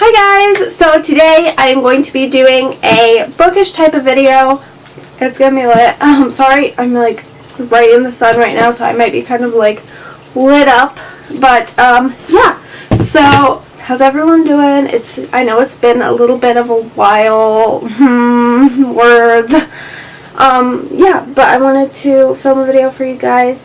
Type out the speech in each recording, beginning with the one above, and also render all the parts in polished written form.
Hi guys! So today I am going to be doing a bookish type of video. It's gonna be lit. Sorry, I'm like right in the sun right now, so I might be kind of like lit up. But yeah. So how's everyone doing? I know it's been a little bit of a while. Words. Yeah, but I wanted to film a video for you guys.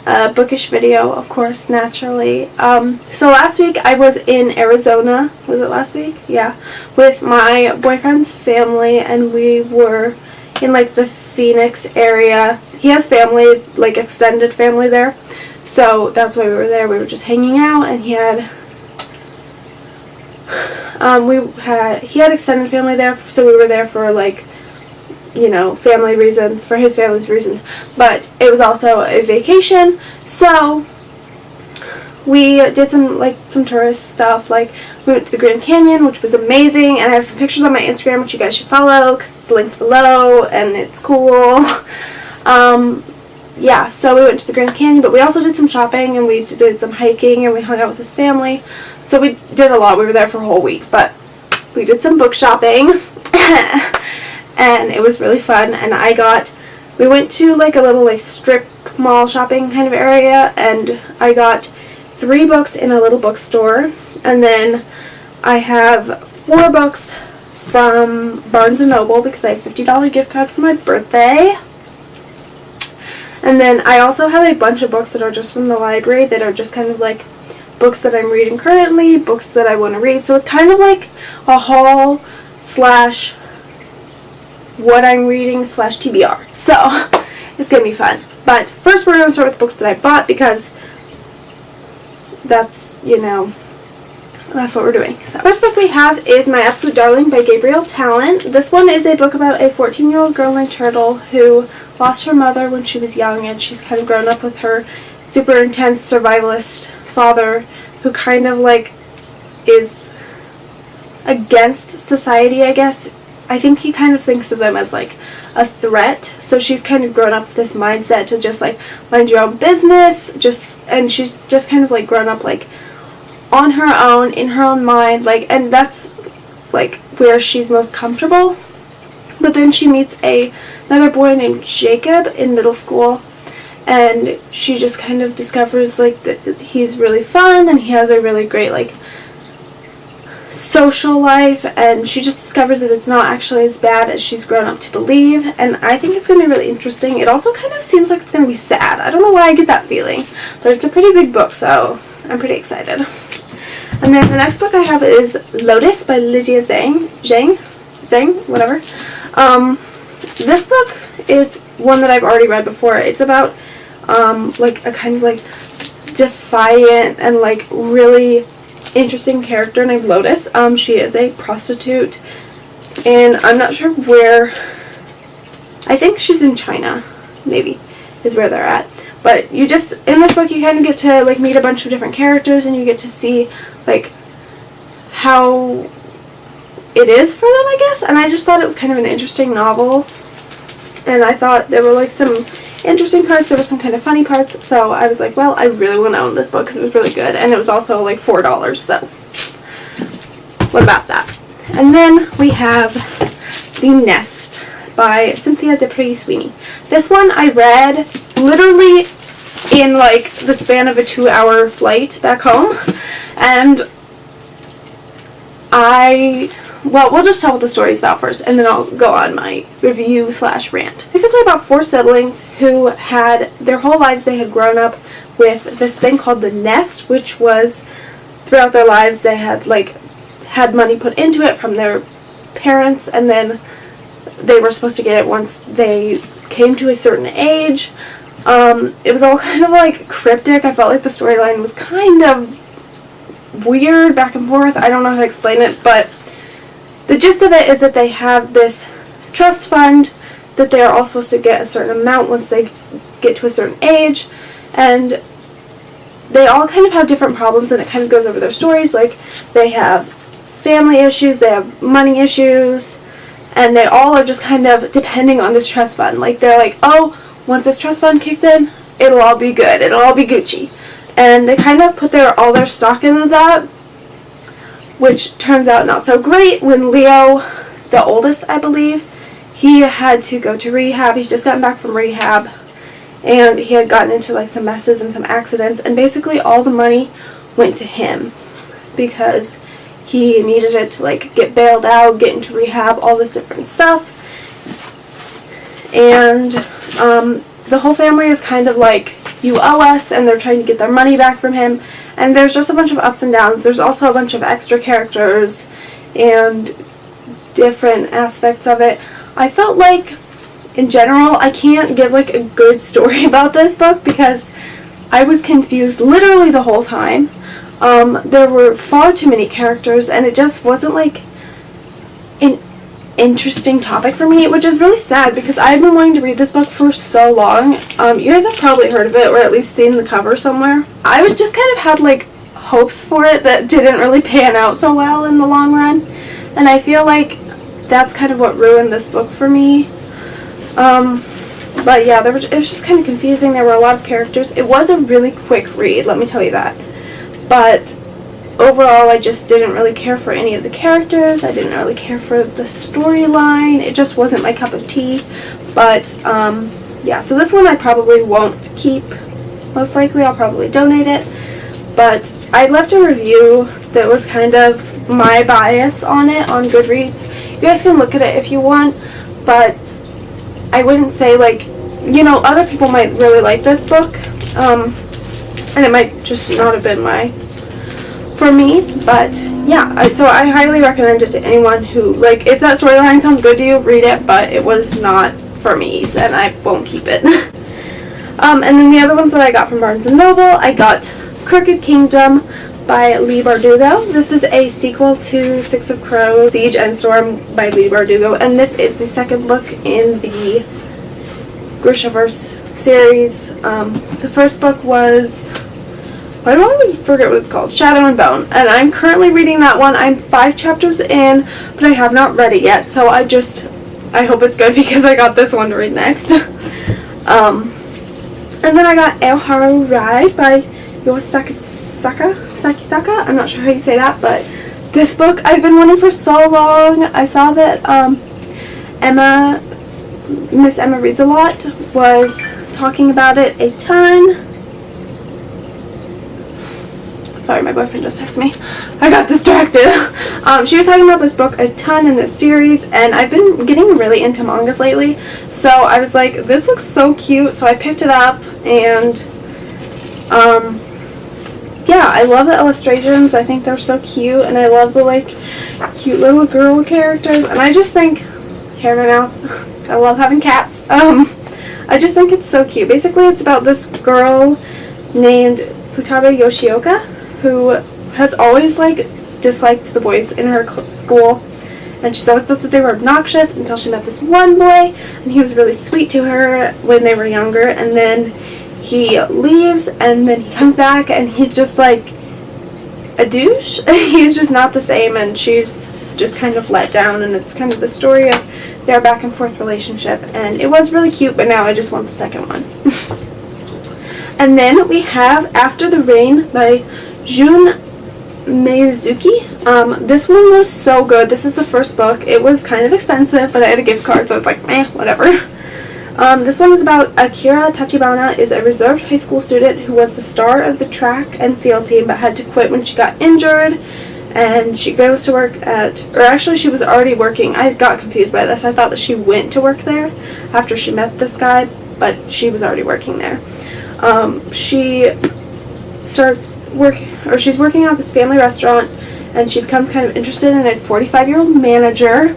A bookish video, of course, naturally. So last week I was in Arizona. Was it last week? Yeah. With my boyfriend's family, and we were in like the Phoenix area. He has family, like extended family there. So that's why we were there. We were just hanging out, and he had extended family there, so we were there for like, you know, family reasons, for his family's reasons, but it was also a vacation, so we did some tourist stuff. Like, we went to the Grand Canyon, which was amazing, and I have some pictures on my Instagram which you guys should follow because it's linked below and it's cool. Yeah, so we went to the Grand Canyon, but we also did some shopping and we did some hiking and we hung out with his family, so we did a lot. We were there for a whole week, but we did some book shopping. And it was really fun, and we went to like a little like strip mall shopping kind of area, and I got 3 books in a little bookstore, and then I have 4 books from Barnes & Noble because I have a $50 gift card for my birthday. And then I also have a bunch of books that are just from the library that are just kind of like books that I'm reading currently, books that I want to read, so it's kind of like a haul / what I'm reading / TBR. So it's gonna be fun. But first we're gonna start with the books that I bought because that's, you know, that's what we're doing. So first book we have is My Absolute Darling by Gabrielle Talent. This one is a book about a 14-year-old girl named Turtle who lost her mother when she was young, and she's kind of grown up with her super intense survivalist father who kind of like is against society, I guess. I think he kind of thinks of them as like a threat, so she's kind of grown up with this mindset to just like mind your own business, and she's just kind of like grown up like on her own, in her own mind, like, and that's like where she's most comfortable. But then she meets another boy named Jacob in middle school, and she just kind of discovers like that he's really fun and he has a really great like social life, and she just discovers that it's not actually as bad as she's grown up to believe, and I think it's going to be really interesting. It also kind of seems like it's going to be sad. I don't know why I get that feeling, but it's a pretty big book, so I'm pretty excited. And then the next book I have is Lotus by Lydia Zhang, whatever. This book is one that I've already read before. It's about like a kind of like defiant and like really interesting character named Lotus. She is a prostitute, and I'm not sure where. I think she's in China, maybe, is where they're at. But in this book you kind of get to like meet a bunch of different characters, and you get to see like how it is for them, I guess. And I just thought it was kind of an interesting novel, and I thought there were like some interesting parts, there were some kind of funny parts, so I was like, well, I really want to own this book because it was really good, and it was also like $4, so what about that? And then we have The Nest by Cynthia D'Aprix Sweeney. This one I read literally in like the span of a 2-hour flight back home, and well, we'll just tell what the story's about first, and then I'll go on my review / rant. Basically about 4 siblings who had, their whole lives they had grown up with this thing called the nest, which was, throughout their lives they had like had money put into it from their parents, and then they were supposed to get it once they came to a certain age. It was all kind of like cryptic. I felt like the storyline was kind of weird, back and forth. I don't know how to explain it, but the gist of it is that they have this trust fund that they are all supposed to get a certain amount once they get to a certain age, and they all kind of have different problems, and it kind of goes over their stories. Like, they have family issues, they have money issues, and they all are just kind of depending on this trust fund. Like, they're like, oh, once this trust fund kicks in, it'll all be good, it'll all be Gucci. And they kind of put all their stock into that, which turns out not so great when Leo, the oldest I believe, he had to go to rehab. He's just gotten back from rehab, and he had gotten into like some messes and some accidents, and basically all the money went to him because he needed it to like get bailed out, get into rehab, all this different stuff. And the whole family is kind of like, you owe us, and they're trying to get their money back from him. And there's just a bunch of ups and downs. There's also a bunch of extra characters and different aspects of it. I felt like, in general, I can't give like a good story about this book because I was confused literally the whole time. There were far too many characters, and it just wasn't like an interesting topic for me, which is really sad because I've been wanting to read this book for so long. You guys have probably heard of it or at least seen the cover somewhere. I was just kind of had like hopes for it that didn't really pan out so well in the long run, and I feel like that's kind of what ruined this book for me. But yeah, it was just kind of confusing. There were a lot of characters. It was a really quick read, let me tell you that. But overall, I just didn't really care for any of the characters. I didn't really care for the storyline. It just wasn't my cup of tea. But yeah, so this one I probably won't keep. Most likely I'll probably donate it. But I left a review that was kind of my bias on it on Goodreads. You guys can look at it if you want, but I wouldn't say like, you know, other people might really like this book, and it might just not have been for me, but yeah, so I highly recommend it to anyone who, like, if that storyline sounds good to you, read it, but it was not for me, and I won't keep it. And then the other ones that I got from Barnes & Noble, I got Crooked Kingdom by Leigh Bardugo. This is a sequel to Six of Crows, Siege and Storm by Leigh Bardugo, and this is the second book in the Grishaverse series. The first book was, why do I always forget what it's called? Shadow and Bone, and I'm currently reading that one. I'm 5 chapters in, but I have not read it yet, so I hope it's good because I got this one to read next. And then I got Eoharu Ride by Sakisaka. I'm not sure how you say that, but this book I've been wanting for so long. I saw that Miss Emma Reads a Lot was talking about it a ton. Sorry, my boyfriend just texted me. I got distracted. She was talking about this book a ton in this series, and I've been getting really into mangas lately, so I was like, this looks so cute, so I picked it up, and yeah, I love the illustrations. I think they're so cute, and I love the like cute little girl characters, and I just think, hair in my mouth, I love having cats. I just think it's so cute. Basically, it's about this girl named Futaba Yoshioka, who has always like disliked the boys in her school, and she's always thought that they were obnoxious until she met this one boy, and he was really sweet to her when they were younger, and then he leaves, and then he comes back, and he's just like a douche. He's just not the same, and she's just kind of let down, and it's kind of the story of their back and forth relationship, and it was really cute, but now I just want the second one. And then we have After the Rain by Jun Meizuki. This one was so good. This is the first book. It was kind of expensive, but I had a gift card, so I was like, whatever. This one is about Akira Tachibana, is a reserved high school student who was the star of the track and field team but had to quit when she got injured, and she goes to work or actually she was already working. I got confused by this. I thought that she went to work there after she met this guy, but she was already working there. She starts she's working at this family restaurant, and she becomes kind of interested in a 45-year-old manager,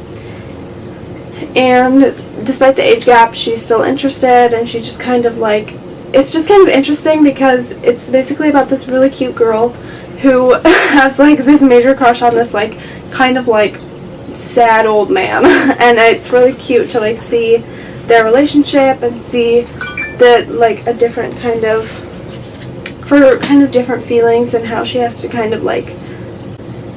and despite the age gap, she's still interested, and she just kind of like, it's just kind of interesting because it's basically about this really cute girl who has like this major crush on this like kind of like sad old man, and it's really cute to like see their relationship and see that like a different kind of different feelings, and how she has to kind of like,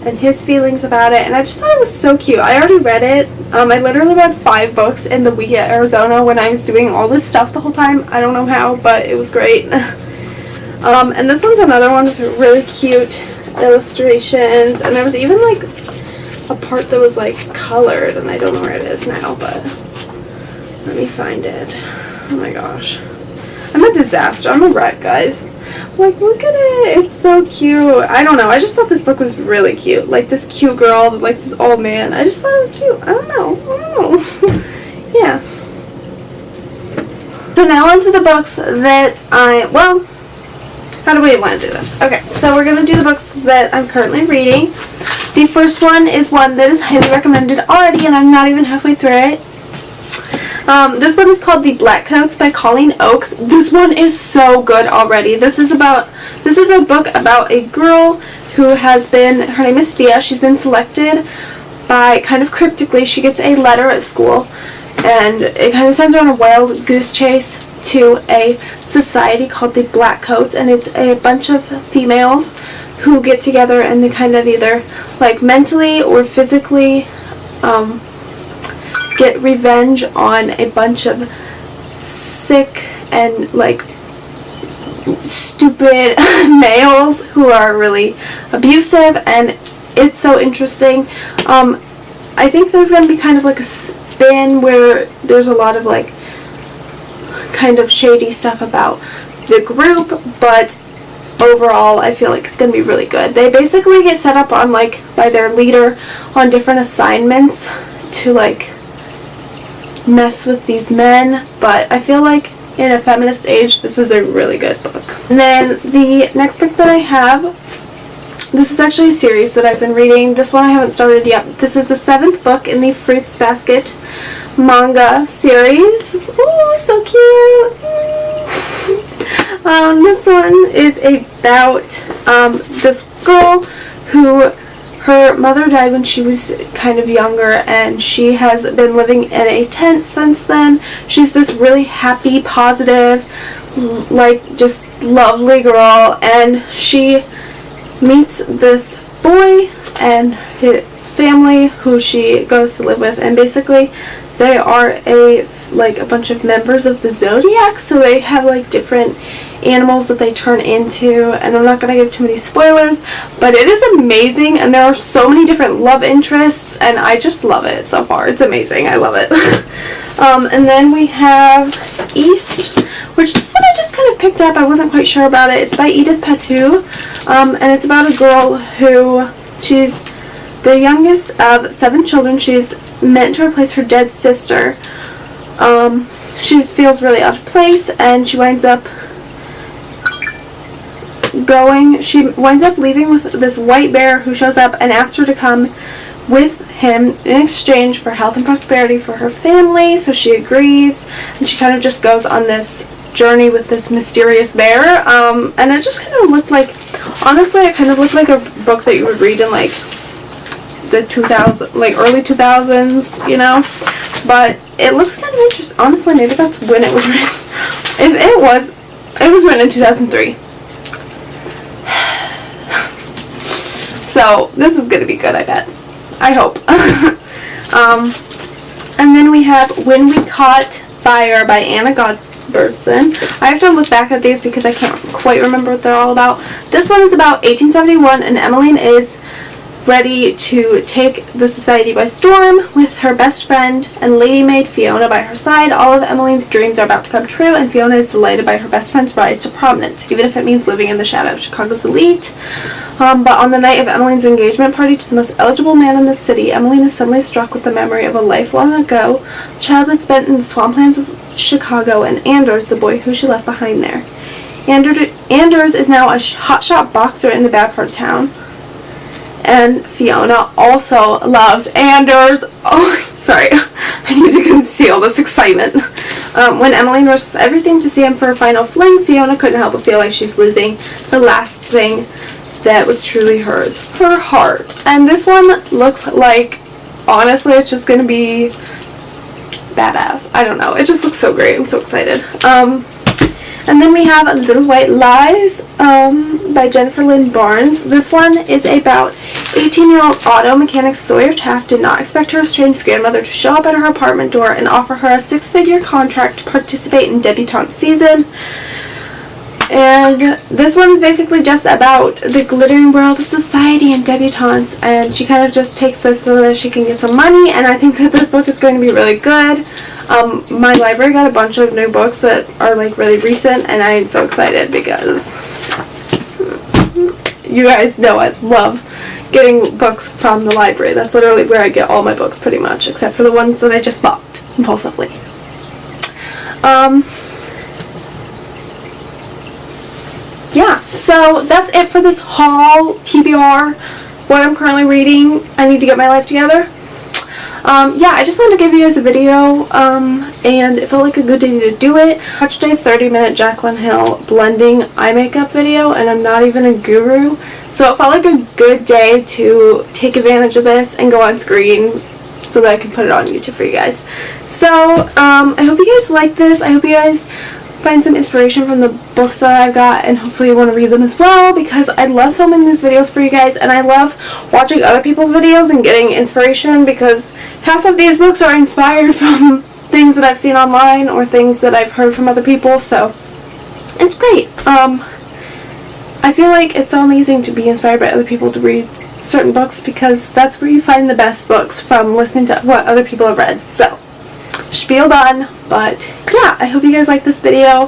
and his feelings about it, and I just thought it was so cute. I already read it. I literally read 5 books in the week at Arizona when I was doing all this stuff the whole time. I don't know how, but it was great. And this one's another one that's really cute. illustrations, and there was even like a part that was like colored, and I don't know where it is now, but let me find it. Oh my gosh, I'm a disaster. I'm a wreck, guys. Like, look at it. It's so cute. I don't know. I just thought this book was really cute. Like, this cute girl, like this old man. I just thought it was cute. I don't know. Yeah. So now onto the books that well, how do we want to do this? Okay, so we're going to do the books that I'm currently reading. The first one is one that is highly recommended already, and I'm not even halfway through it. This one is called The Black Coats by Colleen Oakes. This one is so good already. This is a book about a girl who has been, her name is Thea, she's been selected by, kind of cryptically, she gets a letter at school, and it kind of sends her on a wild goose chase to a society called the Black Coats, and it's a bunch of females who get together and they kind of either, like, mentally or physically, get revenge on a bunch of sick and like stupid males who are really abusive, and it's so interesting. I think there's going to be kind of like a spin where there's a lot of like kind of shady stuff about the group, but overall I feel like it's going to be really good. They basically get set up on like by their leader on different assignments to like mess with these men, but I feel like in a feminist age this is a really good book. And then the next book that I have, this is actually a series that I've been reading. This one I haven't started yet. This is the 7th book in the Fruits Basket manga series. Ooh, so cute. This one is about this girl who, her mother died when she was kind of younger, and she has been living in a tent since then. She's this really happy, positive, like just lovely girl, and she meets this boy and his family who she goes to live with, and basically they are a bunch of members of the Zodiac, so they have like different animals that they turn into, and I'm not going to give too many spoilers, but it is amazing, and there are so many different love interests, and I just love it so far. It's amazing. I love it. And then we have East, which this one I just kind of picked up. I wasn't quite sure about it. It's by Edith Patu, and it's about a girl who, she's the youngest of 7 children. She's meant to replace her dead sister. She feels really out of place, and she winds up leaving with this white bear who shows up and asks her to come with him in exchange for health and prosperity for her family. So she agrees, and she kind of just goes on this journey with this mysterious bear, and it just kind of looked like, honestly, it kind of looked like a book that you would read in like the early 2000s, you know, but it looks kind of interesting. Honestly, maybe that's when it was written. If it was written in 2003. So this is going to be good, I bet. I hope. And then we have When We Caught Fire by Anna Godberson. I have to look back at these because I can't quite remember what they're all about. This one is about 1871, and Emmeline is ready to take the society by storm with her best friend and lady maid Fiona by her side. All of Emmeline's dreams are about to come true, and Fiona is delighted by her best friend's rise to prominence, even if it means living in the shadow of Chicago's elite. But on the night of Emmeline's engagement party to the most eligible man in the city, Emmeline is suddenly struck with the memory of a life long ago, childhood spent in the swamplands of Chicago, and Anders, the boy who she left behind there. Anders is now a hotshot boxer in the bad part of town. And Fiona also loves Anders. Oh, sorry. I need to conceal this excitement. When Emmeline risks everything to see him for a final fling, Fiona couldn't help but feel like she's losing the last thing that was truly hers, her heart. And this one looks like, honestly, it's just going to be badass. I don't know. It just looks so great. I'm so excited. And then we have Little White Lies by Jennifer Lynn Barnes. This one is about 18-year-old auto mechanic Sawyer Taft did not expect her estranged grandmother to show up at her apartment door and offer her a 6-figure contract to participate in debutante season. And this one is basically just about the glittering world of society and debutantes, and she kind of just takes this so that she can get some money, and I think that this book is going to be really good. My library got a bunch of new books that are like really recent, and I'm so excited because you guys know I love getting books from the library. That's literally where I get all my books pretty much, except for the ones that I just bought impulsively. Yeah, so that's it for this haul, TBR, what I'm currently reading. I need to get my life together. Yeah, I just wanted to give you guys a video, and it felt like a good day to do it. I watched a 30-minute Jaclyn Hill blending eye makeup video, and I'm not even a guru, so it felt like a good day to take advantage of this and go on screen so that I can put it on YouTube for you guys. So, I hope you guys like this. I hope you guys find some inspiration from the books that I've got, and hopefully you want to read them as well, because I love filming these videos for you guys, and I love watching other people's videos and getting inspiration, because half of these books are inspired from things that I've seen online or things that I've heard from other people, so it's great. I feel like it's so amazing to be inspired by other people to read certain books, because that's where you find the best books, from listening to what other people have read. So, spiel done, but yeah, I hope you guys like this video.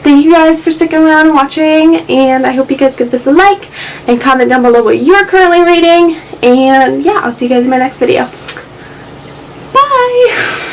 Thank you guys for sticking around and watching, and I hope you guys give this a like and comment down below what you're currently reading, and yeah, I'll see you guys in my next video. Bye!